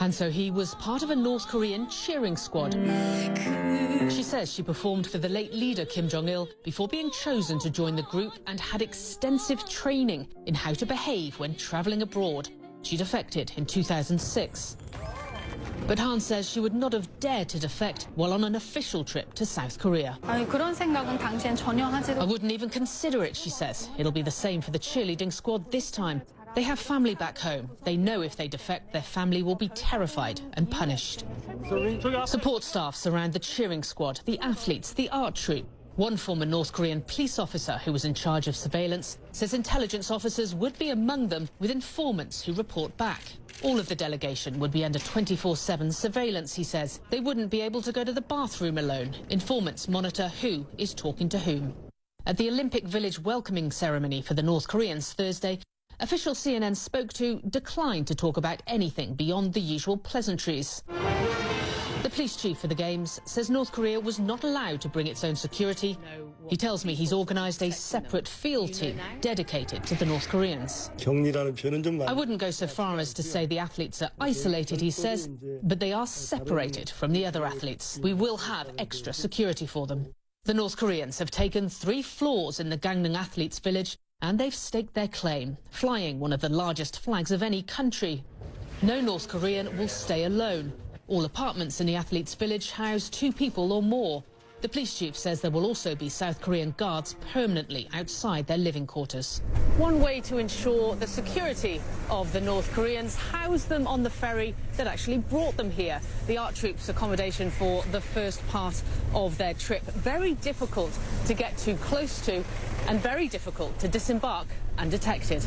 Han So-hee was part of a North Korean cheering squad. She says she performed for the late leader Kim Jong-il before being chosen to join the group and had extensive training in how to behave when travelling abroad. She defected in 2006. But Han says she would not have dared to defect while on an official trip to South Korea. 아니, 그런 생각은 당시엔 전혀 하지도. I wouldn't even consider it, she says. It'll be the same for the cheerleading squad this time. They have family back home. They know if they defect, their family will be terrified and punished. Support staff surround the cheering squad, the athletes, the art troupe. One former North Korean police officer who was in charge of surveillance says intelligence officers would be among them with informants who report back. All of the delegation would be under 24/7 surveillance, he says. They wouldn't be able to go to the bathroom alone. Informants monitor who is talking to whom. At the Olympic Village welcoming ceremony for the North Koreans Thursday, official CNN spoke to declined to talk about anything beyond the usual pleasantries. The police chief for the Games says North Korea was not allowed to bring its own security. He tells me he's organised a separate field team dedicated to the North Koreans. I wouldn't go so far as to say the athletes are isolated, he says, but they are separated from the other athletes. We will have extra security for them. The North Koreans have taken 3 floors in the Gangneung Athletes Village and they've staked their claim, flying one of the largest flags of any country. No North Korean will stay alone. All apartments in the athletes' village house 2 people or more. The police chief says there will also be South Korean guards permanently outside their living quarters. One way to ensure the security of the North Koreans, house them on the ferry that actually brought them here. The art troupe's accommodation for the first part of their trip. Very difficult to get too close to and very difficult to disembark undetected.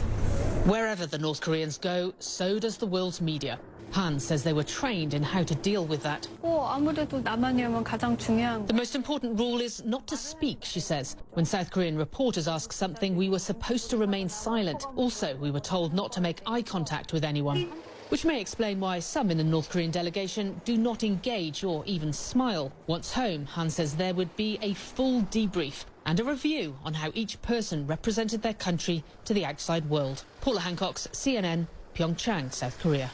Wherever the North Koreans go, so does the world's media. Han says they were trained in how to deal with that. 아무래도 남한이면 가장 중요한. The most important rule is not to speak, she says. When South Korean reporters ask something, we were supposed to remain silent. Also, we were told not to make eye contact with anyone, which may explain why some in the North Korean delegation do not engage or even smile. Once home, Han says there would be a full debrief and a review on how each person represented their country to the outside world. Paula Hancock's CNN, Pyeongchang, South Korea.